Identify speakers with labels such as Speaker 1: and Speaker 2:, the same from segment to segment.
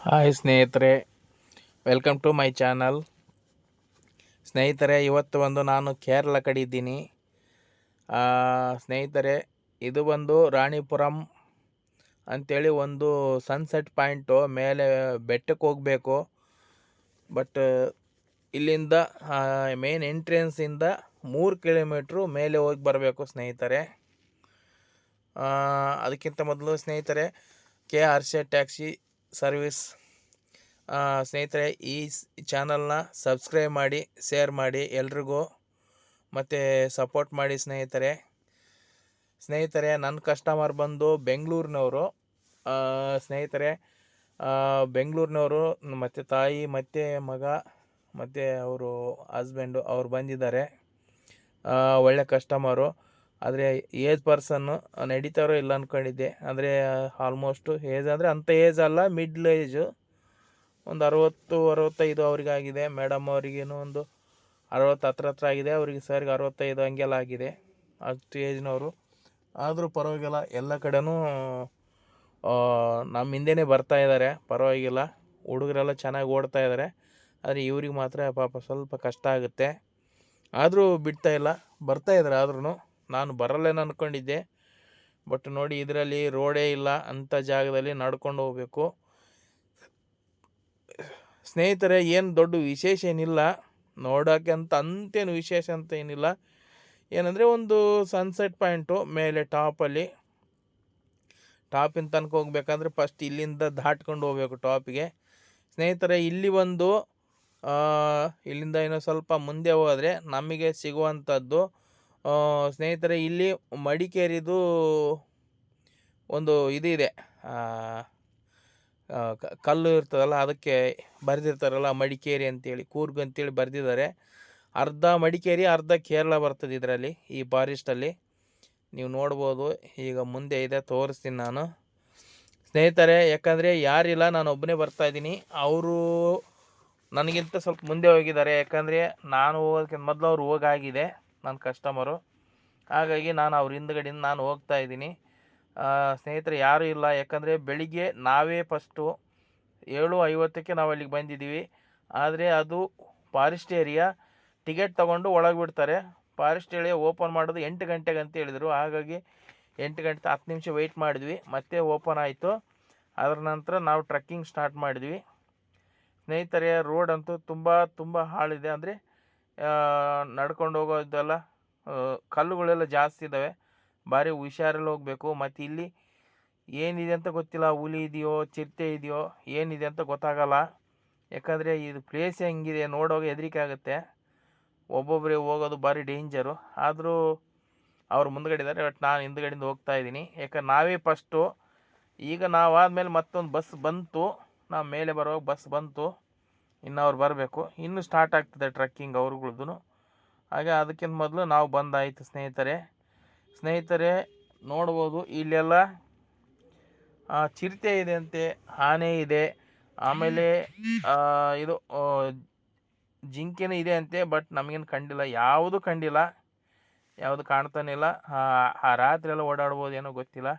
Speaker 1: Hi ಸ್ನೇಹಿತರೆ, welcome to my channel. ಸ್ನೇಹಿತರೆ, ಇವತ್ತು ನಾನು ಕೇರಳ ಕಡೆ ಇದ್ದೀನಿ. ಸ್ನೇಹಿತರೆ, ಇದು ಒಂದು ರಾಣಿಪುರಂ ಅಂಥೇಳಿ ಒಂದು ಸನ್ಸೆಟ್ ಪಾಯಿಂಟು. ಮೇಲೆ ಬೆಟ್ಟಕ್ಕೆ ಹೋಗಬೇಕು. ಬಟ್ ಇಲ್ಲಿಂದ ಮೇನ್ ಎಂಟ್ರೆನ್ಸಿಂದ 3 ಕಿಲೋಮೀಟ್ರು ಮೇಲೆ ಹೋಗಿ ಬರಬೇಕು ಸ್ನೇಹಿತರೆ. ಅದಕ್ಕಿಂತ ಮೊದಲು ಸ್ನೇಹಿತರೆ, KRC ಟ್ಯಾಕ್ಸಿ ಸರ್ವಿಸ್ ಸ್ನೇಹಿತರೆ, ಈ ಚಾನಲ್ನ ಸಬ್ಸ್ಕ್ರೈಬ್ ಮಾಡಿ, ಶೇರ್ ಮಾಡಿ ಎಲ್ರಿಗೂ, ಮತ್ತು ಸಪೋರ್ಟ್ ಮಾಡಿ ಸ್ನೇಹಿತರೆ. ನನ್ನ ಕಸ್ಟಮರ್ ಬಂದು ಬೆಂಗಳೂರಿನವರು ಸ್ನೇಹಿತರೆ. ಬೆಂಗಳೂರಿನವರು, ಮತ್ತು ತಾಯಿ ಮತ್ತು ಮಗ ಮತ್ತು ಅವರು ಹಸ್ಬೆಂಡು ಅವ್ರು ಬಂದಿದ್ದಾರೆ. ಒಳ್ಳೆ ಕಸ್ಟಮರು. ಆದರೆ ಏಜ್ ಪರ್ಸನ್ನು ನಡೀತಾರೋ ಇಲ್ಲ ಅಂದ್ಕೊಂಡಿದ್ದೆ. ಅಂದರೆ ಆಲ್ಮೋಸ್ಟು ಏಜ್ ಅಂದರೆ ಅಂಥ ಏಜ್ ಅಲ್ಲ, ಮಿಡ್ಲ್ ಏಜು. ಒಂದು 60-65 ಅವರಿಗಾಗಿದೆ. ಮೇಡಮ್ ಅವ್ರಿಗೇನು ಒಂದು 60 ಹತ್ರ ಆಗಿದೆ. ಅವರಿಗೆ ಸರ್ಗೆ 65 ಹಂಗೆಲ್ಲ ಆಗಿದೆ. ಅಷ್ಟು ಏಜ್ನವರು. ಆದರೂ ಪರವಾಗಿಲ್ಲ, ಎಲ್ಲ ಕಡೆನೂ ನಮ್ಮ ಹಿಂದೆನೇ ಬರ್ತಾ ಇದ್ದಾರೆ. ಪರವಾಗಿಲ್ಲ, ಹುಡುಗರೆಲ್ಲ ಚೆನ್ನಾಗಿ ಓಡ್ತಾ ಇದ್ದಾರೆ. ಆದರೆ ಇವ್ರಿಗೆ ಮಾತ್ರ ಪಾಪ ಸ್ವಲ್ಪ ಕಷ್ಟ ಆಗುತ್ತೆ. ಆದರೂ ಬಿಡ್ತಾಯಿಲ್ಲ, ಬರ್ತಾಯಿದ್ದಾರೆ. ಆದ್ರೂ ನಾನು ಬರಲ್ಲೇನು ಅಂದ್ಕೊಂಡಿದ್ದೆ. ಬಟ್ ನೋಡಿ, ಇದರಲ್ಲಿ ರೋಡೇ ಇಲ್ಲ. ಅಂಥ ಜಾಗದಲ್ಲಿ ನಡ್ಕೊಂಡು ಹೋಗಬೇಕು ಸ್ನೇಹಿತರೆ. ಏನು ದೊಡ್ಡ ವಿಶೇಷ ಏನಿಲ್ಲ, ನೋಡೋಕ್ಕೆ ಅಂತೇನು ವಿಶೇಷ ಅಂತ ಏನಿಲ್ಲ. ಏನಂದರೆ ಒಂದು ಸನ್ಸೆಟ್ ಪಾಯಿಂಟು ಮೇಲೆ ಟಾಪಿಂದ ತನಕ ಹೋಗ್ಬೇಕಂದ್ರೆ ಫಸ್ಟ್ ಇಲ್ಲಿಂದ ದಾಟ್ಕೊಂಡು ಹೋಗ್ಬೇಕು ಟಾಪಿಗೆ ಸ್ನೇಹಿತರೆ. ಇಲ್ಲಿಂದ ಇನ್ನೂ ಸ್ವಲ್ಪ ಮುಂದೆ ಹೋದರೆ ನಮಗೆ ಸಿಗುವಂಥದ್ದು ಸ್ನೇಹಿತರೆ, ಇಲ್ಲಿ ಮಡಿಕೇರಿದು ಒಂದು ಇದೆ. ಕಲ್ಲು ಇರ್ತದಲ್ಲ, ಅದಕ್ಕೆ ಬರೆದಿರ್ತಾರಲ್ಲ ಮಡಿಕೇರಿ ಅಂತೇಳಿ, ಕೂರ್ಗ್ ಅಂತೇಳಿ ಬರೆದಿದ್ದಾರೆ. ಅರ್ಧ ಮಡಿಕೇರಿ, ಅರ್ಧ ಕೇರಳ ಬರ್ತದೆ ಇದರಲ್ಲಿ, ಈ ಫಾರೆಸ್ಟಲ್ಲಿ. ನೀವು ನೋಡ್ಬೋದು. ಈಗ ಮುಂದೆ ಇದೆ, ತೋರಿಸ್ತೀನಿ ನಾನು ಸ್ನೇಹಿತರೆ. ಯಾಕಂದರೆ ಯಾರಿಲ್ಲ, ನಾನು ಒಬ್ಬನೇ ಬರ್ತಾಯಿದ್ದೀನಿ. ಅವರು ನನಗಿಂತ ಸ್ವಲ್ಪ ಮುಂದೆ ಹೋಗಿದ್ದಾರೆ. ಯಾಕಂದರೆ ನಾನು ಹೋಗೋದಕ್ಕಿಂತ ಮೊದಲು ಅವ್ರು ಹೋಗಾಗಿದೆ, ನನ್ನ ಕಸ್ಟಮರು. ಹಾಗಾಗಿ ನಾನು ಅವ್ರ ಹಿಂದ್ಗಡೆಯಿಂದ ನಾನು ಹೋಗ್ತಾಯಿದ್ದೀನಿ ಸ್ನೇಹಿತರೆ. ಯಾರೂ ಇಲ್ಲ. ಯಾಕಂದರೆ ಬೆಳಿಗ್ಗೆ ನಾವೇ ಫಸ್ಟು 7:50ಕ್ಕೆ ನಾವು ಅಲ್ಲಿಗೆ ಬಂದಿದ್ದೀವಿ. ಆದರೆ ಅದು ಫಾರೆಸ್ಟ್ ಏರಿಯಾ, ಟಿಕೆಟ್ ತೊಗೊಂಡು ಒಳಗೆ ಬಿಡ್ತಾರೆ. ಫಾರೆಸ್ಟ್ ಏರಿಯಾ ಓಪನ್ ಮಾಡೋದು 8 ಗಂಟೆಗೆ ಅಂತ ಹೇಳಿದರು. ಹಾಗಾಗಿ 8 ಗಂಟೆ 10 ನಿಮಿಷ ವೆಯ್ಟ್ ಮಾಡಿದ್ವಿ. ಮತ್ತೆ ಓಪನ್ ಆಯಿತು. ಅದರ ನಂತರ ನಾವು ಟ್ರಕ್ಕಿಂಗ್ ಸ್ಟಾರ್ಟ್ ಮಾಡಿದ್ವಿ ಸ್ನೇಹಿತರೆ. ರೋಡ್ ಅಂತೂ ತುಂಬ ಹಾಳಿದೆ. ಅಂದರೆ ನಡ್ಕೊಂಡು ಹೋಗೋದೆಲ್ಲ ಕಲ್ಲುಗಳೆಲ್ಲ ಜಾಸ್ತಿ ಇದ್ದಾವೆ. ಭಾರಿ ಹುಷಾರಲ್ಲಿ ಹೋಗಬೇಕು. ಮತ್ತು ಇಲ್ಲಿ ಏನಿದೆ ಅಂತ ಗೊತ್ತಿಲ್ಲ, ಹುಲಿ ಇದೆಯೋ ಚಿರತೆ ಇದೆಯೋ ಏನಿದೆ ಅಂತ ಗೊತ್ತಾಗಲ್ಲ. ಯಾಕಂದರೆ ಇದು ಪ್ಲೇಸ್ ಹೆಂಗಿದೆ ನೋಡೋಕೆ ಹೆದರಿಕೆ ಆಗುತ್ತೆ. ಒಬ್ಬೊಬ್ಬರೇ ಹೋಗೋದು ಭಾರಿ ಡೇಂಜರು. ಆದರೂ ಅವ್ರು ಮುಂದ್ಗಡೆ ಇದ್ದಾರೆ, ಬಟ್ ನಾನು ಹಿಂದ್ಗಡೆಯಿಂದ ಹೋಗ್ತಾಯಿದ್ದೀನಿ. ಯಾಕಂದ್ರೆ ನಾವೇ ಫಸ್ಟು. ಈಗ ನಾವಾದಮೇಲೆ ಮತ್ತೊಂದು ಬಸ್ ಬಂತು, ನಾವು ಮೇಲೆ ಬರುವಾಗ ಬಸ್ ಬಂತು. ಇನ್ನು ಅವ್ರು ಬರಬೇಕು. ಇನ್ನೂ ಸ್ಟಾರ್ಟ್ ಆಗ್ತದೆ ಟ್ರಕ್ಕಿಂಗ್ ಅವ್ರುಗಳ್ದು. ಹಾಗೆ ಅದಕ್ಕಿಂತ ಮೊದಲು ನಾವು ಬಂದಾಯಿತು ಸ್ನೇಹಿತರೆ. ನೋಡ್ಬೋದು, ಇಲ್ಲೆಲ್ಲ ಚಿರತೆ ಇದೆ ಅಂತೆ, ಆನೆ ಇದೆ, ಆಮೇಲೆ ಇದು ಜಿಂಕೆನೂ ಇದೆ ಅಂತೆ. ಬಟ್ ನಮಗೇನು ಕಂಡಿಲ್ಲ, ಯಾವುದು ಕಾಣ್ತಾನೆ ಇಲ್ಲ. ಆ ರಾತ್ರಿ ಎಲ್ಲ ಓಡಾಡ್ಬೋದು, ಏನೋ ಗೊತ್ತಿಲ್ಲ.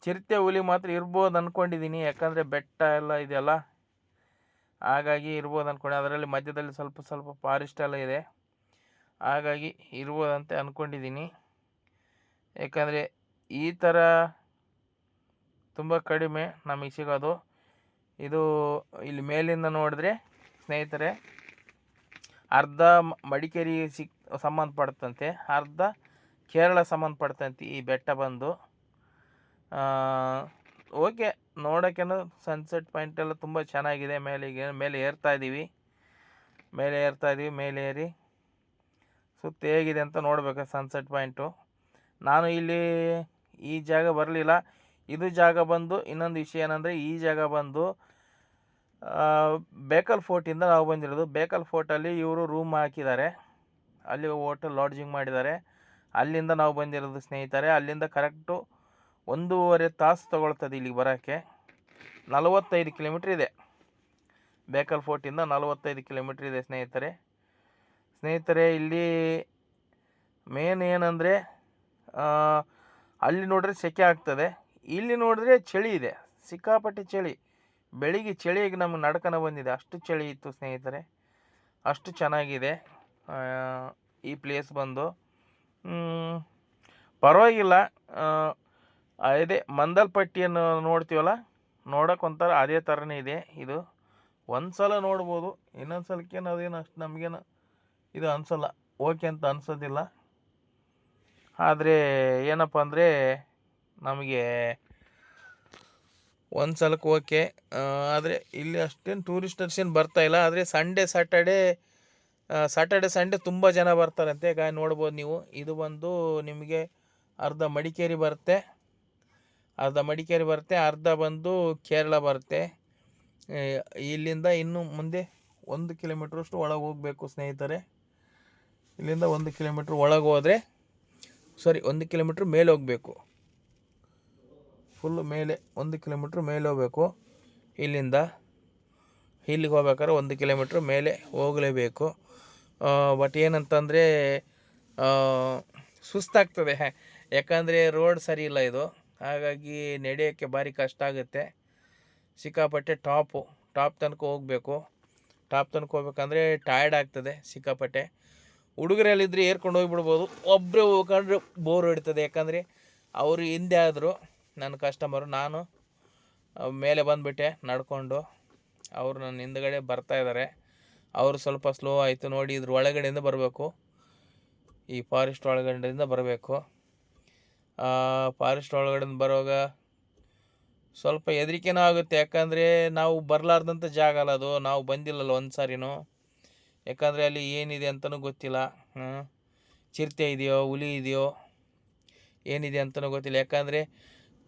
Speaker 1: ಚಿರತೆ ಹುಲಿ ಮಾತ್ರ ಇರ್ಬೋದು ಅಂದ್ಕೊಂಡಿದ್ದೀನಿ. ಯಾಕಂದರೆ ಬೆಟ್ಟ ಎಲ್ಲ ಇದೆಯಲ್ಲ, ಹಾಗಾಗಿ ಇರ್ಬೋದು ಅಂದ್ಕೊಂಡು. ಅದರಲ್ಲಿ ಮಧ್ಯದಲ್ಲಿ ಸ್ವಲ್ಪ ಫಾರೆಸ್ಟ್ ಎಲ್ಲ ಇದೆ, ಹಾಗಾಗಿ ಇರ್ಬೋದಂತೆ ಅಂದ್ಕೊಂಡಿದ್ದೀನಿ. ಯಾಕಂದರೆ ಈ ಥರ ತುಂಬ ಕಡಿಮೆ ನಮಗೆ ಸಿಗೋದು. ಇದು ಇಲ್ಲಿ ಮೇಲಿಂದ ನೋಡಿದ್ರೆ ಸ್ನೇಹಿತರೆ, ಅರ್ಧ ಮಡಿಕೇರಿ ಸಂಬಂಧಪಡ್ತಂತೆ, ಅರ್ಧ ಕೇರಳ ಸಂಬಂಧಪಡ್ತಂತೆ ಈ ಬೆಟ್ಟ ಬಂದು. ಓಕೆ, ನೋಡೋಕ್ಕೇನು ಸನ್ಸೆಟ್ ಪಾಯಿಂಟ್ ಎಲ್ಲ ತುಂಬ ಚೆನ್ನಾಗಿದೆ. ಮೇಲೆ ಏರ್ತಾ ಇದ್ದೀವಿ. ಮೇಲೆ ಏರಿ ಸುತ್ತ ಹೇಗಿದೆ ಅಂತ ನೋಡಬೇಕು ಸನ್ಸೆಟ್ ಪಾಯಿಂಟು. ನಾನು ಇಲ್ಲಿ ಈ ಜಾಗ ಬರಲಿಲ್ಲ. ಇದು ಜಾಗ ಬಂದು, ಇನ್ನೊಂದು ವಿಷಯ ಏನಂದರೆ, ಈ ಜಾಗ ಬಂದು ಬೇಕಲ್ ಫೋರ್ಟಿಂದ ನಾವು ಬಂದಿರೋದು. ಬೇಕಲ್ ಫೋರ್ಟಲ್ಲಿ ಇವರು ರೂಮ್ ಹಾಕಿದ್ದಾರೆ, ಅಲ್ಲಿ ಹೋಟೆಲ್ ಲಾಡ್ಜಿಂಗ್ ಮಾಡಿದ್ದಾರೆ. ಅಲ್ಲಿಂದ ನಾವು ಬಂದಿರೋದು ಸ್ನೇಹಿತರೆ. ಅಲ್ಲಿಂದ ಕರೆಕ್ಟು 1.5 ತಾಸು ತೊಗೊಳ್ತದೆ ಇಲ್ಲಿಗೆ ಬರೋಕ್ಕೆ. 45 ಕಿಲೋಮೀಟ್ರ್ ಇದೆ. ಬೇಕಲ್ ಫೋರ್ಟಿಂದ 45 ಕಿಲೋಮೀಟ್ರ್ ಇದೆ ಸ್ನೇಹಿತರೆ. ಇಲ್ಲಿ ಮೇನ್ ಏನಂದರೆ, ಅಲ್ಲಿ ನೋಡಿದ್ರೆ ಸೆಕೆ ಆಗ್ತದೆ, ಇಲ್ಲಿ ನೋಡಿದ್ರೆ ಚಳಿ ಇದೆ, ಸಿಕ್ಕಾಪಟ್ಟೆ ಚಳಿ. ಬೆಳಿಗ್ಗೆ ಚಳಿಗೆ ನಮ್ಗೆ ನಡ್ಕನ ಬಂದಿದೆ, ಅಷ್ಟು ಚಳಿ ಇತ್ತು ಸ್ನೇಹಿತರೆ, ಅಷ್ಟು ಚೆನ್ನಾಗಿದೆ ಈ ಪ್ಲೇಸ್ ಬಂದು. ಪರವಾಗಿಲ್ಲ. ಅದೇ ಮಂದಲ್ಪಟ್ಟಿಯನ್ನು ನೋಡ್ತೀವಲ್ಲ, ನೋಡೋಕೆ ಒಂಥರ ಅದೇ ಥರನೇ ಇದೆ ಇದು. ಒಂದು ಸಲ ನೋಡ್ಬೋದು, ಇನ್ನೊಂದು ಸಲಕ್ಕೇನು ಅದೇನು ಅಷ್ಟು ನಮಗೇನು ಇದು ಅನಿಸಲ್ಲ, ಓಕೆ ಅಂತ ಅನಿಸೋದಿಲ್ಲ. ಆದರೆ ಏನಪ್ಪ ಅಂದರೆ ನಮಗೆ ಒಂದು ಸಲಕ್ಕೆ ಓಕೆ. ಆದರೆ ಇಲ್ಲಿ ಅಷ್ಟೇನು ಟೂರಿಸ್ಟರ್ಸ್ ಏನು ಬರ್ತಾಯಿಲ್ಲ. ಆದರೆ ಸ್ಯಾಟರ್ಡೆ ಸಂಡೇ ತುಂಬ ಜನ ಬರ್ತಾರಂತೆ. ಈಗ ನೋಡ್ಬೋದು ನೀವು, ಇದು ಬಂದು ನಿಮಗೆ ಅರ್ಧ ಮಡಿಕೇರಿ ಬರುತ್ತೆ, ಅರ್ಧ ಬಂದು ಕೇರಳ ಬರುತ್ತೆ. ಇಲ್ಲಿಂದ ಇನ್ನು ಮುಂದೆ 1 ಕಿಲೋಮೀಟ್ರಷ್ಟು ಒಳಗೆ ಹೋಗಬೇಕು ಸ್ನೇಹಿತರೆ. ಇಲ್ಲಿಂದ 1 ಕಿಲೋಮೀಟ್ರ್ ಒಳಗೆ ಹೋದರೆ 1 ಕಿಲೋಮೀಟ್ರ್ ಮೇಲೆ ಹೋಗಬೇಕು, ಫುಲ್ಲು ಮೇಲೆ 1 ಕಿಲೋಮೀಟ್ರ್ ಮೇಲೆ ಹೋಗಬೇಕು. ಇಲ್ಲಿಗೆ ಹೋಗ್ಬೇಕಾದ್ರೆ 1 ಕಿಲೋಮೀಟ್ರ್ ಮೇಲೆ ಹೋಗಲೇಬೇಕು. ಬಟ್ ಏನಂತಂದರೆ ಸುಸ್ತಾಗ್ತದೆ, ಯಾಕಂದರೆ ರೋಡ್ ಸರಿ ಇಲ್ಲ ಇದು. ಹಾಗಾಗಿ ನಡೆಯೋಕ್ಕೆ ಭಾರಿ ಕಷ್ಟ ಆಗುತ್ತೆ. ಸಿಕ್ಕಾಪಟ್ಟೆ ಟಾಪ್ ತನಕ ಹೋಗಬೇಕು. ಟಾಪ್ ತನಕ ಹೋಗ್ಬೇಕಂದ್ರೆ ಟಯರ್ಡ್ ಆಗ್ತದೆ ಸಿಕ್ಕಾಪಟ್ಟೆ. ಹುಡುಗರಲ್ಲಿದ್ದರೆ ಏರ್ಕೊಂಡು ಹೋಗಿಬಿಡ್ಬೋದು, ಒಬ್ಬರೇ ಹೋಗ್ಕೊಂಡ್ರೆ ಬೋರ್ ಹೊಡಿತದೆ. ಯಾಕಂದರೆ ಅವರು ಹಿಂದೆ ಆದರು ನನ್ನ ಕಸ್ಟಮರು, ನಾನು ಮೇಲೆ ಬಂದುಬಿಟ್ಟೆ ನಡ್ಕೊಂಡು. ಅವರು ನನ್ನ ಹಿಂದ್ಗಡೆ ಬರ್ತಾಯಿದ್ದಾರೆ. ಅವರು ಸ್ವಲ್ಪ ಸ್ಲೋ ಆಯಿತು ನೋಡಿ. ಇದ್ರ ಒಳಗಡೆಯಿಂದ ಬರಬೇಕು, ಈ ಫಾರೆಸ್ಟ್ ಒಳಗಡೆಯಿಂದ ಬರಬೇಕು. ಫಾರೆಸ್ಟ್ ಒಳಗಡೆಯಿಂದ ಬರುವಾಗ ಸ್ವಲ್ಪ ಹೆದರಿಕೆನೂ ಆಗುತ್ತೆ, ಯಾಕಂದರೆ ನಾವು ಬರಲಾರ್ದಂಥ ಜಾಗ ಅಲ್ಲ ಅದು. ನಾವು ಬಂದಿಲ್ಲಲ್ಲ ಒಂದು ಸಾರಿನೂ, ಯಾಕಂದರೆ ಅಲ್ಲಿ ಏನಿದೆ ಅಂತಲೂ ಗೊತ್ತಿಲ್ಲ. ಚಿರತೆ ಇದೆಯೋ, ಹುಲಿ ಇದೆಯೋ, ಏನಿದೆ ಅಂತಲೂ ಗೊತ್ತಿಲ್ಲ. ಯಾಕಂದರೆ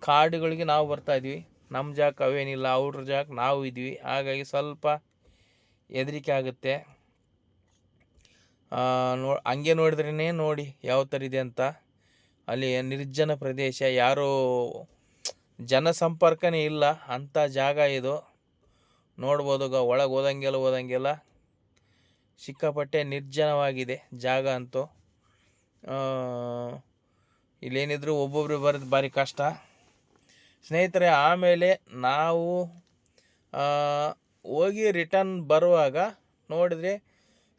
Speaker 1: ಕಾಡುಗಳಿಗೆ ನಾವು ಬರ್ತಾಯಿದ್ವಿ, ನಮ್ಮ ಜಾಗಕ್ಕೆ ಅವೇನಿಲ್ಲ, ಅವ್ರ ಜಾಗಕ್ಕೆ ನಾವು ಇದ್ವಿ. ಹಾಗಾಗಿ ಸ್ವಲ್ಪ ಹೆದರಿಕೆ ಆಗುತ್ತೆ. ಹಂಗೆ ನೋಡಿದ್ರೇ ನೋಡಿ ಯಾವ ಥರ ಇದೆ ಅಂತ. ಅಲ್ಲಿ ನಿರ್ಜನ ಪ್ರದೇಶ, ಯಾರೂ ಜನಸಂಪರ್ಕನೇ ಇಲ್ಲ ಅಂಥ ಜಾಗ ಇದು. ನೋಡ್ಬೋದು, ಒಳಗೆ ಹೋದಂಗೆಲ್ಲ ಸಿಕ್ಕಾಪಟ್ಟೆ ನಿರ್ಜನವಾಗಿದೆ ಜಾಗ ಅಂತೂ. ಇಲ್ಲೇನಿದ್ರು ಒಬ್ಬೊಬ್ರು ಬರೋದು ಭಾರಿ ಕಷ್ಟ ಸ್ನೇಹಿತರೆ. ಆಮೇಲೆ ನಾವು ಹೋಗಿ ರಿಟರ್ನ್ ಬರುವಾಗ ನೋಡಿದ್ರೆ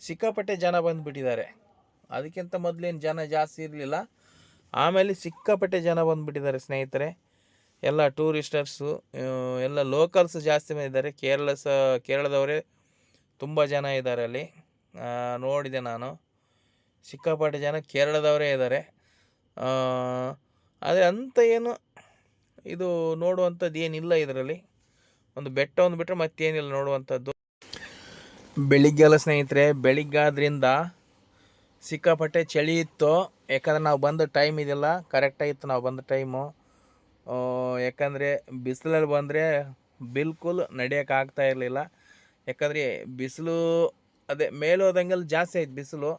Speaker 1: ಸಿಕ್ಕಾಪಟ್ಟೆ ಜನ ಬಂದುಬಿಟ್ಟಿದ್ದಾರೆ. ಅದಕ್ಕಿಂತ ಮೊದಲೇನು ಜನ ಜಾಸ್ತಿ ಇರಲಿಲ್ಲ, ಆಮೇಲೆ ಸಿಕ್ಕಾಪಟ್ಟೆ ಜನ ಬಂದುಬಿಟ್ಟಿದ್ದಾರೆ ಸ್ನೇಹಿತರೆ. ಎಲ್ಲ ಟೂರಿಸ್ಟರ್ಸು, ಎಲ್ಲ ಲೋಕಲ್ಸ್ ಜಾಸ್ತಿ ಬಂದಿದ್ದಾರೆ. ಕೇರಳದವರೇ ತುಂಬ ಜನ ಇದ್ದಾರೆ ಅಲ್ಲಿ. ನೋಡಿದೆ ನಾನು, ಸಿಕ್ಕಾಪಟ್ಟೆ ಜನ ಕೇರಳದವರೇ ಇದ್ದಾರೆ. ಆದರೆ ಅಂಥ ಏನು ಇದು ನೋಡುವಂಥದ್ದು ಏನಿಲ್ಲ ಇದರಲ್ಲಿ. ಒಂದು ಬೆಟ್ಟ ಒಂದು ಬಿಟ್ಟರೆ ಮತ್ತೇನಿಲ್ಲ ನೋಡುವಂಥದ್ದು. ಬೆಳಿಗ್ಗೆಲ್ಲ ಸ್ನೇಹಿತರೆ, ಬೆಳಿಗ್ಗಾದ್ರಿಂದ ಸಿಕ್ಕಾಪಟ್ಟೆ ಚಳಿ ಇತ್ತು. ಯಾಕಂದರೆ ನಾವು ಬಂದ ಟೈಮ್ ಇದೆಯಲ್ಲ ಕರೆಕ್ಟಾಗಿತ್ತು ನಾವು ಬಂದ ಟೈಮು. ಯಾಕಂದರೆ ಬಿಸಿಲಲ್ಲಿ ಬಂದರೆ ಬಿಲ್ಕುಲ್ ನಡೆಯೋಕ್ಕಾಗ್ತಾ ಇರಲಿಲ್ಲ. ಯಾಕಂದರೆ ಬಿಸಿಲು ಅದೇ ಮೇಲೆ ಹೋದಂಗೆಲ್ಲ ಜಾಸ್ತಿ ಆಯ್ತು ಬಿಸಿಲು.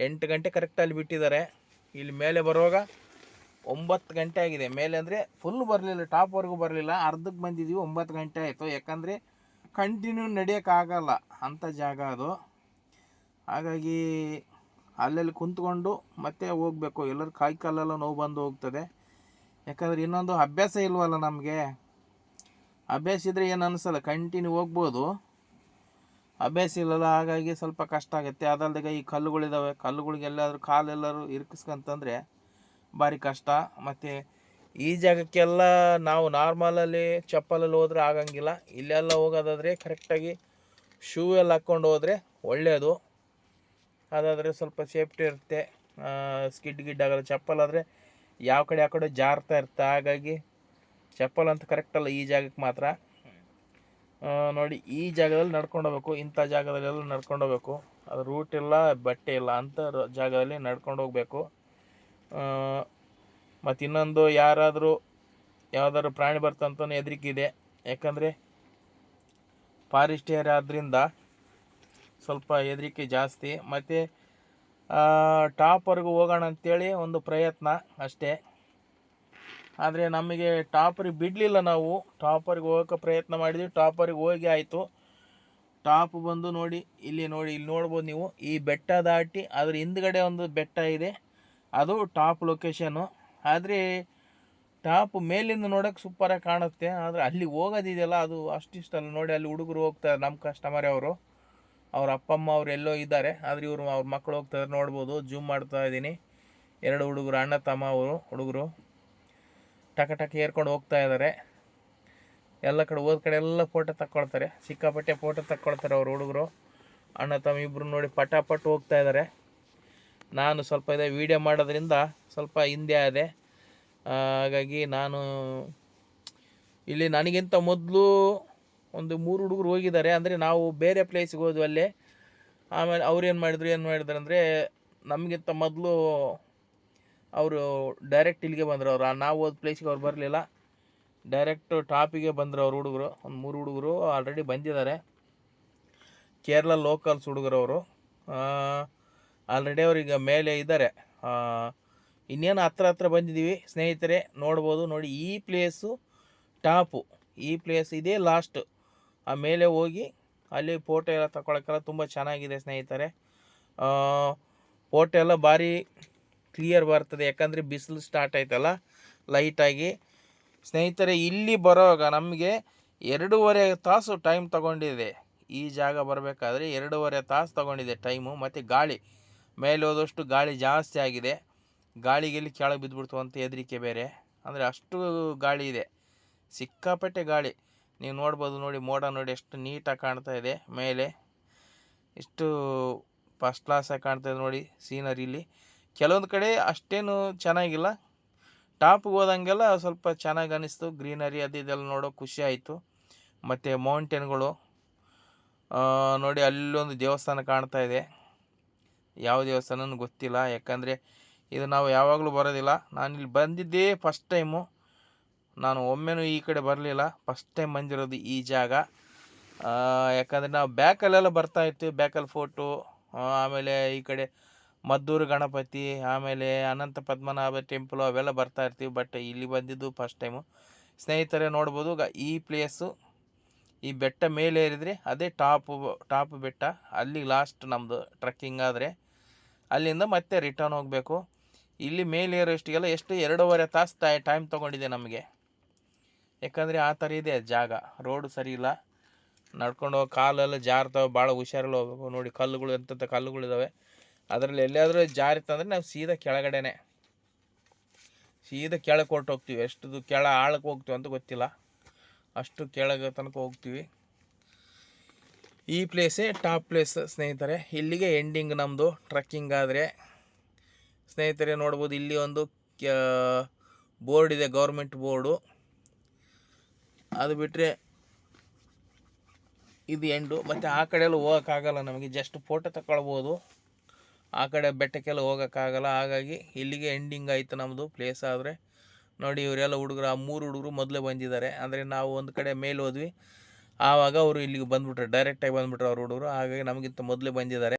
Speaker 1: 8 ಗಂಟೆ ಕರೆಕ್ಟಲ್ಲಿ ಬಿಟ್ಟಿದ್ದಾರೆ. ಇಲ್ಲಿ ಮೇಲೆ ಬರುವಾಗ 9 ಗಂಟೆ ಆಗಿದೆ. ಮೇಲೆ ಅಂದರೆ ಫುಲ್ ಬರಲಿಲ್ಲ, ಟಾಪ್ವರೆಗೂ ಬರಲಿಲ್ಲ, ಅರ್ಧಕ್ಕೆ ಬಂದಿದ್ದೀವಿ. 9 ಗಂಟೆ ಆಯಿತು. ಯಾಕಂದರೆ ಕಂಟಿನ್ಯೂ ನಡೆಯೋಕ್ಕಾಗಲ್ಲ ಅಂಥ ಜಾಗ ಅದು. ಹಾಗಾಗಿ ಅಲ್ಲೆಲ್ಲಿ ಕುಂತ್ಕೊಂಡು ಮತ್ತೆ ಹೋಗಬೇಕು. ಎಲ್ಲರೂ ಕೈ ಕಾಲೆಲ್ಲ ನೋವು ಬಂದು ಹೋಗ್ತದೆ. ಯಾಕಂದರೆ ಇನ್ನೊಂದು ಅಭ್ಯಾಸ ಇಲ್ವಲ್ಲ ನಮಗೆ. ಅಭ್ಯಾಸ ಇದ್ದರೆ ಏನು ಅನ್ನಿಸಲ್ಲ, ಕಂಟಿನ್ಯೂ ಹೋಗ್ಬೋದು. ಅಭ್ಯಾಸ ಇಲ್ಲಲ್ಲ, ಹಾಗಾಗಿ ಸ್ವಲ್ಪ ಕಷ್ಟ ಆಗುತ್ತೆ. ಅದಲ್ಲದೆ ಈ ಕಲ್ಲುಗಳಿದ್ದಾವೆ, ಕಲ್ಲುಗಳಿಗೆಲ್ಲಾದರೂ ಕಾಲೆಲ್ಲರೂ ಇರ್ಕಿಸ್ಕೊಂತಂದರೆ ಭಾರಿ ಕಷ್ಟ. ಮತ್ತು ಈ ಜಾಗಕ್ಕೆಲ್ಲ ನಾವು ನಾರ್ಮಲಲ್ಲಿ ಚಪ್ಪಲಲ್ಲಿ ಹೋದರೆ ಆಗಂಗಿಲ್ಲ. ಇಲ್ಲೆಲ್ಲ ಹೋಗೋದಾದರೆ ಕರೆಕ್ಟಾಗಿ ಶೂ ಎಲ್ಲ ಹಾಕ್ಕೊಂಡು ಹೋದರೆ ಒಳ್ಳೆಯದು. ಅದಾದರೆ ಸ್ವಲ್ಪ ಸೇಫ್ಟಿ ಇರುತ್ತೆ, ಸ್ಕಿಡ್ ಆಗಲ್ಲ. ಚಪ್ಪಲಾದರೆ ಯಾವ ಕಡೆ ಆ ಕಡೆ ಜಾರ್ತಾ ಇರುತ್ತೆ. ಹಾಗಾಗಿ ಚಪ್ಪಲ್ ಅಂತ ಕರೆಕ್ಟಲ್ಲ ಈ ಜಾಗಕ್ಕೆ ಮಾತ್ರ. ನೋಡಿ, ಈ ಜಾಗದಲ್ಲಿ ನಡ್ಕೊಂಡು ಹೋಗ್ಬೇಕು. ಇಂಥ ಜಾಗದಲ್ಲೆಲ್ಲ ನಡ್ಕೊಂಡು ಹೋಗ್ಬೇಕು. ಅದು ರೂಟ್ ಇಲ್ಲ, ಬಟ್ಟೆ ಇಲ್ಲ, ಅಂಥ ಜಾಗದಲ್ಲಿ ನಡ್ಕೊಂಡು ಹೋಗಬೇಕು. ಮತ್ತು ಇನ್ನೊಂದು, ಯಾವುದಾದ್ರು ಪ್ರಾಣಿ ಬರ್ತಂತಲೂ ಹೆದರಿಕೆ ಇದೆ. ಯಾಕಂದರೆ ಫಾರೆಸ್ಟ್ ಏರಿಯಾ ಆದ್ದರಿಂದ ಸ್ವಲ್ಪ ಹೆದರಿಕೆ ಜಾಸ್ತಿ. ಮತ್ತು ಟಾಪ್ವರೆಗೂ ಹೋಗೋಣ ಅಂಥೇಳಿ ಒಂದು ಪ್ರಯತ್ನ ಅಷ್ಟೇ. ಆದರೆ ನಮಗೆ ಟಾಪರಿಗೆ ಬಿಡಲಿಲ್ಲ. ನಾವು ಟಾಪರಿಗೆ ಹೋಗೋಕ್ಕೆ ಪ್ರಯತ್ನ ಮಾಡಿದ್ವಿ, ಟಾಪರಿಗೆ ಹೋಗಿ ಆಯಿತು. ಟಾಪ್ ಬಂದು ನೋಡಿ, ಇಲ್ಲಿ ನೋಡ್ಬೋದು ನೀವು. ಈ ಬೆಟ್ಟ ದಾಟಿ ಅದ್ರ ಹಿಂದ್ಗಡೆ ಒಂದು ಬೆಟ್ಟ ಇದೆ, ಅದು ಟಾಪ್ ಲೊಕೇಶನ್ನು. ಆದರೆ ಟಾಪ್ ಮೇಲಿಂದ ನೋಡೋಕೆ ಸೂಪರಾಗಿ ಕಾಣುತ್ತೆ, ಆದರೆ ಅಲ್ಲಿ ಹೋಗೋದಿದೆಯಲ್ಲ ಅದು ಅಷ್ಟಿಷ್ಟಲ್ಲ. ನೋಡಿ ಅಲ್ಲಿ ಹುಡುಗರು ಹೋಗ್ತಾರೆ, ನಮ್ಮ ಕಸ್ಟಮರೇ ಅವರು, ಅವ್ರ ಅಪ್ಪ ಅಮ್ಮ ಅವ್ರು ಎಲ್ಲೋ ಇದ್ದಾರೆ, ಆದರೆ ಇವರು ಅವ್ರ ಮಕ್ಕಳು ಹೋಗ್ತಾರೆ ನೋಡ್ಬೋದು. ಜೂಮ್ ಮಾಡ್ತಾ ಇದ್ದೀನಿ. 2 ಹುಡುಗರು, ಅಣ್ಣ ತಮ್ಮ ಅವರು ಹುಡುಗರು ಟಕ ಟಕ ಏರ್ಕೊಂಡು ಹೋಗ್ತಾ ಇದ್ದಾರೆ. ಎಲ್ಲ ಕಡೆ ಹೋದ ಕಡೆ ಎಲ್ಲ ಫೋಟೋ ತಕ್ಕೊಳ್ತಾರೆ, ಸಿಕ್ಕಾಪಟ್ಟೆ ಫೋಟೋ ತಕ್ಕೊಳ್ತಾರೆ ಅವ್ರ ಹುಡುಗರು. ಅಣ್ಣ ತಮ್ಮ ಇಬ್ಬರು ನೋಡಿ ಪಟಾಪಟ್ಟು ಹೋಗ್ತಾ ಇದ್ದಾರೆ. ನಾನು ಸ್ವಲ್ಪ ಇದೆ ವೀಡಿಯೋ ಮಾಡೋದ್ರಿಂದ ಸ್ವಲ್ಪ ಹಿಂದೆ ಆದೆ, ಹಾಗಾಗಿ ನಾನು ಇಲ್ಲಿ ನನಗಿಂತ ಮೊದಲು ಒಂದು 3 ಹುಡುಗರು ಹೋಗಿದ್ದಾರೆ. ಅಂದರೆ ನಾವು ಬೇರೆ ಪ್ಲೇಸಿಗೆ ಹೋದ್ವಿ ಅಲ್ಲೇ. ಆಮೇಲೆ ಅವ್ರು ಏನು ಮಾಡಿದ್ರು ಅಂದರೆ ನಮಗಿಂತ ಮೊದಲು ಅವರು ಡೈರೆಕ್ಟ್ ಇಲ್ಲಿಗೆ ಬಂದರು. ನಾವು ಹೋದ ಪ್ಲೇಸಿಗೆ ಅವ್ರು ಬರಲಿಲ್ಲ, ಡೈರೆಕ್ಟು ಟಾಪಿಗೆ ಬಂದರು ಅವ್ರ ಹುಡುಗರು. ಒಂದು 3 ಹುಡುಗರು ಆಲ್ರೆಡಿ ಬಂದಿದ್ದಾರೆ, ಕೇರಳ ಲೋಕಲ್ಸ್ ಹುಡುಗರು ಅವರು. ಆಲ್ರೆಡಿ ಅವ್ರೀಗ ಮೇಲೆ ಇದ್ದಾರೆ. ಇನ್ನೇನು ಹತ್ರ ಬಂದಿದ್ದೀವಿ ಸ್ನೇಹಿತರೆ, ನೋಡ್ಬೋದು. ನೋಡಿ ಈ ಪ್ಲೇಸು ಟಾಪು, ಈ ಪ್ಲೇಸ್ ಇದೇ ಲಾಸ್ಟು. ಆಮೇಲೆ ಹೋಗಿ ಅಲ್ಲಿ ಫೋಟೋ ಎಲ್ಲ ತಗೊಳಕ್ಕೆಲ್ಲ ತುಂಬ ಚೆನ್ನಾಗಿದೆ ಸ್ನೇಹಿತರೆ. ಫೋಟೋ ಎಲ್ಲ ಭಾರಿ ಕ್ಲಿಯರ್ ಬರ್ತದೆ, ಯಾಕಂದರೆ ಬಿಸಿಲು ಸ್ಟಾರ್ಟ್ ಆಯ್ತಲ್ಲ ಲೈಟಾಗಿ. ಸ್ನೇಹಿತರೆ ಇಲ್ಲಿ ಬರೋವಾಗ ನಮಗೆ 2.5 ತಾಸು ಟೈಮ್ ತಗೊಂಡಿದೆ. ಈ ಜಾಗ ಬರಬೇಕಾದ್ರೆ 2.5 ತಾಸು ತಗೊಂಡಿದೆ ಟೈಮು. ಮತ್ತು ಗಾಳಿ ಮೇಲೆ ಹೋದಷ್ಟು ಗಾಳಿ ಜಾಸ್ತಿ ಆಗಿದೆ. ಗಾಳಿಗೆ ಎಲ್ಲಿ ಕೆಳಗೆ ಬಿದ್ದುಬಿಡ್ತು ಅಂತ ಹೆದರಿಕೆ ಬೇರೆ, ಅಂದರೆ ಅಷ್ಟು ಗಾಳಿ ಇದೆ, ಸಿಕ್ಕಾಪಟ್ಟೆ ಗಾಳಿ. ನೀವು ನೋಡ್ಬೋದು, ನೋಡಿ ಮೋಡ ನೋಡಿ ಎಷ್ಟು ನೀಟಾಗಿ ಕಾಣ್ತಾ ಇದೆ ಮೇಲೆ, ಇಷ್ಟು ಫಸ್ಟ್ ಕ್ಲಾಸಾಗಿ ಕಾಣ್ತಾ ಇದೆ ನೋಡಿ ಸೀನರಿಲಿ. ಕೆಲವೊಂದು ಕಡೆ ಅಷ್ಟೇನು ಚೆನ್ನಾಗಿಲ್ಲ, ಟಾಪಿಗೆ ಹೋದಂಗೆಲ್ಲ ಸ್ವಲ್ಪ ಚೆನ್ನಾಗಿ ಅನ್ನಿಸ್ತು. ಗ್ರೀನರಿ ಅದು ಇದೆಲ್ಲ ನೋಡೋ ಖುಷಿ ಆಯಿತು. ಮತ್ತು ಮೌಂಟೇನ್ಗಳು ನೋಡಿ, ಅಲ್ಲೊಂದು ದೇವಸ್ಥಾನ ಕಾಣ್ತಾ ಇದೆ. ಯಾವ ದೇವಸ್ಥಾನನೂ ಗೊತ್ತಿಲ್ಲ, ಯಾಕಂದರೆ ಇದು ನಾವು ಯಾವಾಗಲೂ ಬರೋದಿಲ್ಲ. ನಾನು ಇಲ್ಲಿ ಬಂದಿದ್ದೇ ಫಸ್ಟ್ ಟೈಮು, ನಾನು ಒಮ್ಮೆನೂ ಈ ಕಡೆ ಬರಲಿಲ್ಲ, ಫಸ್ಟ್ ಟೈಮ್ ಬಂದಿರೋದು ಈ ಜಾಗ. ಯಾಕಂದರೆ ನಾವು ಬ್ಯಾಕಲ್ಲೆಲ್ಲ ಬರ್ತಾಯಿರ್ತೀವಿ, ಬ್ಯಾಕಲ್ಲಿ ಫೋಟೋ, ಆಮೇಲೆ ಈ ಕಡೆ ಮದ್ದೂರು ಗಣಪತಿ, ಆಮೇಲೆ ಅನಂತ ಪದ್ಮನಾಭ ಟೆಂಪಲು ಅವೆಲ್ಲ ಬರ್ತಾಯಿರ್ತೀವಿ. ಬಟ್ ಇಲ್ಲಿ ಬಂದಿದ್ದು ಫಸ್ಟ್ ಟೈಮು ಸ್ನೇಹಿತರೆ. ನೋಡ್ಬೋದು ಈ ಪ್ಲೇಸು, ಈ ಬೆಟ್ಟ ಮೇಲೆ ಏರಿದರೆ ಅದೇ ಟಾಪ್ ಬೆಟ್ಟ. ಅಲ್ಲಿ ಲಾಸ್ಟ್ ನಮ್ಮದು ಟ್ರಕ್ಕಿಂಗ್ ಆದರೆ ಅಲ್ಲಿಂದ ಮತ್ತೆ ರಿಟರ್ನ್ ಹೋಗಬೇಕು. ಇಲ್ಲಿ ಮೇಲೆ ಏರೋಷ್ಟಿಗೆಲ್ಲ ಎಷ್ಟು 2.5 ತಾಸು ಟೈಮ್ ತೊಗೊಂಡಿದೆ ನಮಗೆ, ಯಾಕಂದರೆ ಆ ಥರ ಇದೆ ಜಾಗ. ರೋಡು ಸರಿ ಇಲ್ಲ, ನಡ್ಕೊಂಡು ಹೋಗಿ ಕಾಲೆಲ್ಲ ಜಾರ್ತಾವೆ, ಭಾಳ ಹುಷಾರಲ್ಲಿ ಹೋಗ್ಬೇಕು. ನೋಡಿ ಕಲ್ಲುಗಳು, ಎಂತೆಂಥ ಕಲ್ಲುಗಳಿದ್ದಾವೆ. ಅದರಲ್ಲಿ ಎಲ್ಲಿಯಾದರೂ ಜಾರಿತಂದರೆ ನಾವು ಸೀದಾ ಕೆಳಗಡೆನೆ, ಸೀದಾ ಕೆಳಗೆ ಹೊರ್ಟೋಗ್ತೀವಿ. ಎಷ್ಟು ಆಳಕ್ಕೆ ಹೋಗ್ತೀವಿ ಅಂತ ಗೊತ್ತಿಲ್ಲ, ಅಷ್ಟು ಕೆಳಗೆ ತನಕ ಹೋಗ್ತೀವಿ. ಈ ಪ್ಲೇಸೇ ಟಾಪ್ ಪ್ಲೇಸ್ ಸ್ನೇಹಿತರೆ. ಇಲ್ಲಿಗೆ ಎಂಡಿಂಗ್ ನಮ್ಮದು ಟ್ರಕ್ಕಿಂಗ್ ಆದರೆ ಸ್ನೇಹಿತರೆ. ನೋಡ್ಬೋದು ಇಲ್ಲಿ ಒಂದು ಬೋರ್ಡ್ ಇದೆ, ಗೌರ್ಮೆಂಟ್ ಬೋರ್ಡು. ಅದು ಬಿಟ್ಟರೆ ಇದು ಎಂಡು. ಮತ್ತು ಆ ಕಡೆ ಎಲ್ಲ ಹೋಗೋಕ್ಕಾಗಲ್ಲ ನಮಗೆ, ಜಸ್ಟ್ ಫೋಟೋ ತಗೊಳ್ಬೋದು, ಆ ಕಡೆ ಬೆಟ್ಟಕ್ಕೆಲ್ಲ ಹೋಗೋಕ್ಕಾಗಲ್ಲ. ಹಾಗಾಗಿ ಇಲ್ಲಿಗೆ ಎಂಡಿಂಗ್ ಆಯಿತು ನಮ್ಮದು ಪ್ಲೇಸ್. ಆದರೆ ನೋಡಿ ಇವರೆಲ್ಲ ಹುಡುಗರು, ಆ 3 ಹುಡುಗರು ಮೊದಲೇ ಬಂದಿದ್ದಾರೆ. ಅಂದರೆ ನಾವು ಒಂದು ಕಡೆ ಮೇಲೆ ಹೋದ್ವಿ, ಆವಾಗ ಅವರು ಇಲ್ಲಿಗೆ ಬಂದುಬಿಟ್ರು, ಡೈರೆಕ್ಟಾಗಿ ಬಂದುಬಿಟ್ರು ಅವ್ರ ಹುಡುಗರು. ಹಾಗಾಗಿ ನಮಗಿಂತ ಮೊದಲೇ ಬಂದಿದ್ದಾರೆ.